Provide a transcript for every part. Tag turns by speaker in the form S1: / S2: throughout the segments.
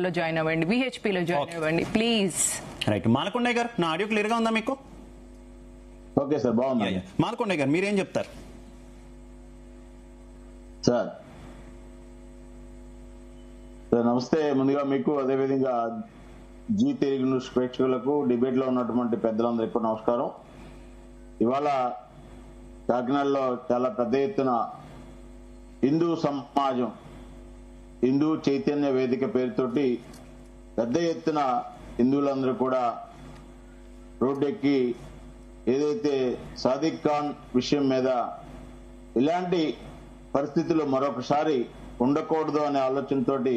S1: లో జాయిన్ అవ్వండి, విహెచ్పిలో జాయిన్ అవ్వండి ప్లీజ్.
S2: రైట్. మాలకొండయ్య గారు, నా ఆడియో క్లియర్ గా ఉందా మీకు?
S3: ఓకే సార్, బాగుంది.
S2: మాలకొండయ్య గారు, మీరేం చెప్తారు
S3: సార్? నమస్తే. ముందుగా మీకు, అదేవిధంగా జీ తెలుగు న్యూస్ ప్రేక్షకులకు, డిబేట్ లో ఉన్నటువంటి పెద్దలందరికీ నమస్కారం. ఇవాళ కాకినాడలో చాలా పెద్ద ఎత్తున హిందూ సమాజం, హిందూ చైతన్య వేదిక పేరుతోటి పెద్ద ఎత్తున హిందువులందరూ కూడా రోడ్డెక్కి ఏదైతే సాదిక్ ఖాన్ విషయం మీద ఇలాంటి పరిస్థితులు మరొకసారి ఉండకూడదు అనే ఆలోచనతోటి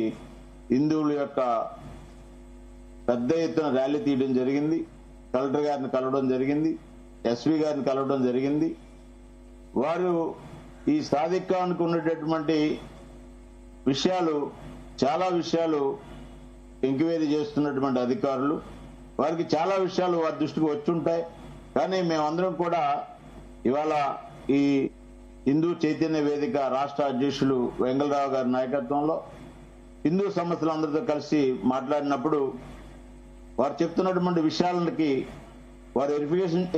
S3: హిందువుల యొక్క పెద్ద ఎత్తున ర్యాలీ తీయడం జరిగింది. కలెక్టర్ గారిని కలవడం జరిగింది, ఎస్పీ గారిని కలవడం జరిగింది. వారు ఈ సాదిక్ ఖాన్కు ఉన్నటువంటి విషయాలు, చాలా విషయాలు ఎంక్వైరీ చేస్తున్నటువంటి అధికారులు, వారికి చాలా విషయాలు వారి దృష్టికి వచ్చుంటాయి. కానీ మేమందరం కూడా ఇవాళ ఈ హిందూ చైతన్య వేదిక రాష్ట్ర అధ్యక్షులు వెంగళరావు గారి నాయకత్వంలో హిందూ సమస్యలందరితో కలిసి మాట్లాడినప్పుడు వారు చెప్తున్నటువంటి విషయాలకి వారు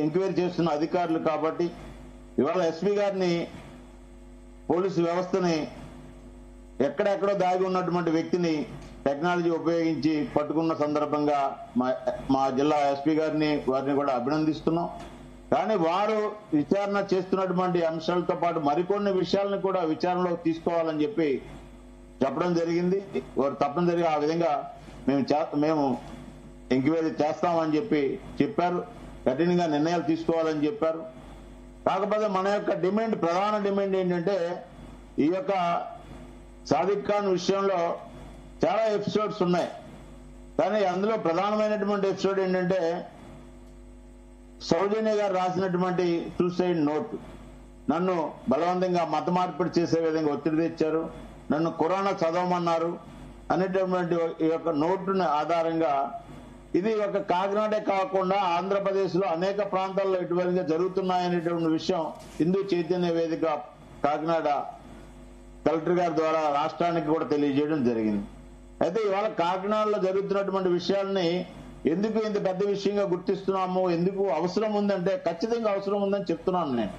S3: ఎంక్వైరీ చేస్తున్న అధికారులు కాబట్టి ఇవాళ ఎస్పీ గారిని, పోలీసు వ్యవస్థని, ఎక్కడెక్కడో దాగి ఉన్నటువంటి వ్యక్తిని టెక్నాలజీ ఉపయోగించి పట్టుకున్న సందర్భంగా మా జిల్లా ఎస్పీ గారిని, వారిని కూడా అభినందిస్తున్నాం. కానీ వారు విచారణ చేస్తున్నటువంటి అంశాలతో పాటు మరికొన్ని విషయాలను కూడా విచారణలో తీసుకోవాలని చెప్పి చెప్పడం జరిగింది. వారు తప్పనిసరిగా ఆ విధంగా మేము ఎంక్వైరీ చేస్తామని చెప్పారు. కఠినంగా నిర్ణయాలు తీసుకోవాలని చెప్పారు. కాకపోతే మన యొక్క డిమాండ్, ప్రధాన డిమాండ్ ఏంటంటే, ఈ యొక్క సాదిక్ ఖాన్ విషయంలో చాలా ఎపిసోడ్స్ ఉన్నాయి. కానీ అందులో ప్రధానమైనటువంటి ఎపిసోడ్ ఏంటంటే, సౌజన్య గారు రాసినటువంటి సూసైడ్ నోట్. నన్ను బలవంతంగా మత మార్పిడి చేసే విధంగా ఒత్తిడి తెచ్చారు, నన్ను ఖురాన్ చదవమన్నారు అనేటటువంటి ఈ యొక్క నోటుని ఆధారంగా ఇది ఒక కాకినాడే కాకుండా ఆంధ్రప్రదేశ్ లో అనేక ప్రాంతాల్లో ఇటువంటి జరుగుతున్నాయనేటువంటి విషయం హిందూ చైతన్య వేదిక కాకినాడ కలెక్టర్ గారి ద్వారా రాష్ట్రానికి కూడా తెలియజేయడం జరిగింది. అయితే ఇవాళ కాకినాడలో జరుగుతున్నటువంటి విషయాల్ని ఎందుకు ఇంత పెద్ద విషయంగా గుర్తిస్తున్నాము, ఎందుకు అవసరం ఉందంటే ఖచ్చితంగా అవసరం ఉందని చెప్తున్నాను నేను.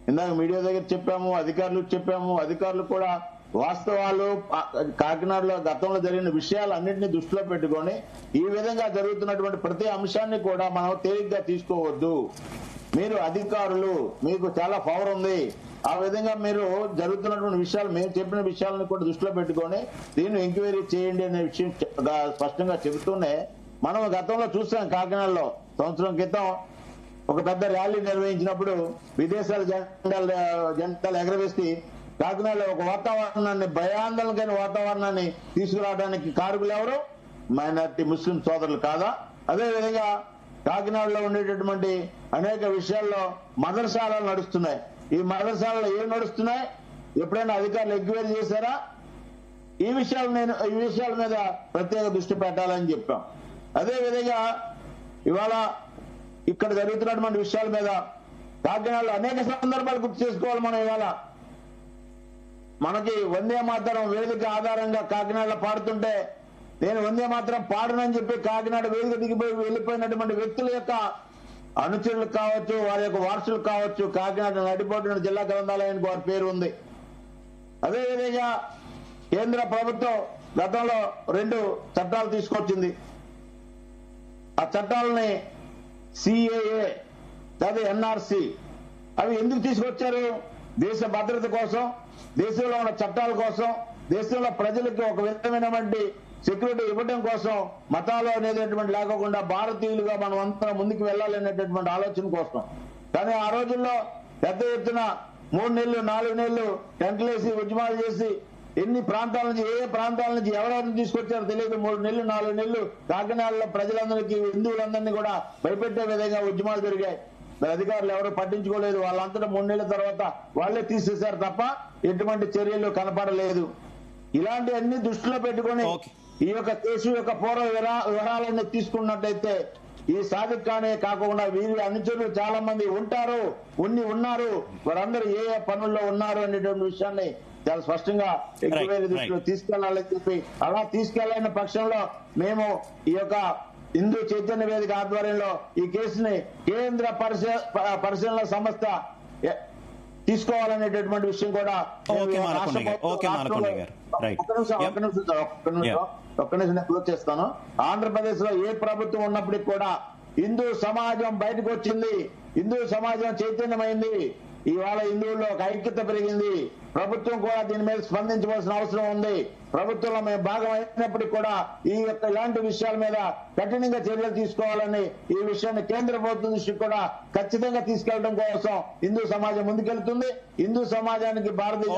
S3: ఇందాక మీడియా దగ్గర చెప్పాము, అధికారులకు చెప్పాము. అధికారులు కూడా వాస్తవాలు, కాకినాడలో గతంలో జరిగిన విషయాలు అన్నింటినీ దృష్టిలో పెట్టుకొని ఈ విధంగా జరుగుతున్నటువంటి ప్రతి అంశాన్ని కూడా మనం తేలిగ్గా తీసుకోవద్దు. మీరు అధికారులు, మీకు చాలా పవర్ ఉంది, ఆ విధంగా మీరు జరుగుతున్నటువంటి విషయాలు, మేము చెప్పిన విషయాలను కూడా దృష్టిలో పెట్టుకొని దీన్ని ఎంక్వైరీ చేయండి అనే విషయం స్పష్టంగా చెబుతూనే, మనం గతంలో చూసాం కాకినాడలో సంవత్సరం క్రితం ఒక పెద్ద ర్యాలీ నిర్వహించినప్పుడు విదేశాల జెండాలు ఎగరవేసి కాకినాడలో ఒక వాతావరణాన్ని, భయాందోళనకైన వాతావరణాన్ని తీసుకురావడానికి కారకులు ఎవరు? మైనారిటీ ముస్లిం సోదరులు కాదా? అదేవిధంగా కాకినాడలో ఉండేటటువంటి అనేక విషయాల్లో మదర్సాలు నడుస్తున్నాయి. ఈ మదర్సాలలో ఏం నడుస్తున్నాయి? ఎప్పుడైనా అధికారులు ఎంక్వైరీ చేశారా? ఈ విషయాల మీద ప్రత్యేక దృష్టి పెట్టాలని చెప్పాం. అదేవిధంగా ఇవాళ ఇక్కడ జరుగుతున్నటువంటి విషయాల మీద కాకినాడలో అనేక సందర్భాలు గుర్తు చేసుకోవాలి. మనం ఇవాళ మనకి వందే మాతరం వేదిక ఆధారంగా కాకినాడలో పాడుతుంటే, నేను వందే మాతరం పాడనని చెప్పి కాకినాడ వేదిక దిగిపోయి వెళ్లిపోయినటువంటి వ్యక్తుల యొక్క అనుచరులు కావచ్చు, వారి యొక్క వారసులు కావచ్చు, కాకినాడ నడిపోతున్న జిల్లా గ్రంథాలయానికి వారి పేరు ఉంది. అదేవిధంగా కేంద్ర ప్రభుత్వం గతంలో 2 చట్టాలు తీసుకొచ్చింది. ఆ చట్టాలని సిఏఏ, అదే ఎన్ఆర్సి, అవి ఎందుకు తీసుకొచ్చారు? దేశ భద్రత కోసం, దేశంలో ఉన్న చట్టాల కోసం, దేశంలో ప్రజలకు ఒక విధమైనటువంటి సెక్యూరిటీ ఇవ్వడం కోసం, మతాలు అనేటటువంటి లేకుండా భారతీయులుగా మనం అంతా ముందుకు వెళ్ళాలనేటటువంటి ఆలోచన కోసం. కానీ ఆ రోజుల్లో పెద్ద ఎత్తున 3 నెలలు 4 నెలలు టెంట్లేసి ఉద్యమాలు చేసి ఎన్ని ప్రాంతాల నుంచి, ఏ ప్రాంతాల నుంచి ఎవరెవరిని తీసుకొచ్చారో తెలియదు. 3 నెలలు 4 నెలలు కాకినాడలో ప్రజలందరికీ, హిందువులందరినీ కూడా భయపెట్టే విధంగా ఉద్యమాలు జరిగాయి. అధికారులు ఎవరు పట్టించుకోలేదు. వాళ్ళంతటా 3 నెలల తర్వాత వాళ్లే తీసేశారు తప్ప ఎటువంటి చర్యలు కనపడలేదు. ఇలాంటి అన్ని దృష్టిలో పెట్టుకుని ఈ యొక్క కేసు యొక్క పూర్వ వివరాలన్నీ తీసుకున్నట్లయితే ఈ సాదిక్ ఖానే కాకుండా వీరి అనుచరులు చాలా మంది ఉన్నారు, వారందరూ ఏ పనుల్లో ఉన్నారు అనేటువంటి విషయాన్ని చాలా స్పష్టంగా ఎంక్వైరీ దృష్టిలో తీసుకెళ్లాలని చెప్పి, అలా తీసుకెళ్లైన పక్షంలో మేము ఈ యొక్క హిందూ చైతన్య వేదిక ఆధ్వర్యంలో ఈ కేసుని కేంద్ర పరిశీలన సంస్థ తీసుకోవాలనేటటువంటి విషయం కూడా ఒక్క నిమిషం నేను క్లోజ్ చేస్తాను. ఆంధ్రప్రదేశ్ లో ఏ ప్రభుత్వం ఉన్నప్పటికీ కూడా హిందూ సమాజం బయటకు వచ్చింది, హిందూ సమాజం చైతన్యమైంది, ఇవాళ హిందువుల్లో ఒక ఐక్యత పెరిగింది. ప్రభుత్వం కూడా దీని మీద స్పందించవలసిన అవసరం ఉంది. ప్రభుత్వంలో మేము భాగం అయినప్పటికీ కూడా ఇలాంటి విషయాల మీద కఠినంగా చర్యలు తీసుకోవాలని ఈ విషయాన్ని కేంద్ర ప్రభుత్వం దృష్టికి కూడా ఖచ్చితంగా తీసుకెళ్లడం కోసం హిందూ సమాజం ముందుకెళ్తుంది. హిందూ సమాజానికి భారతీయ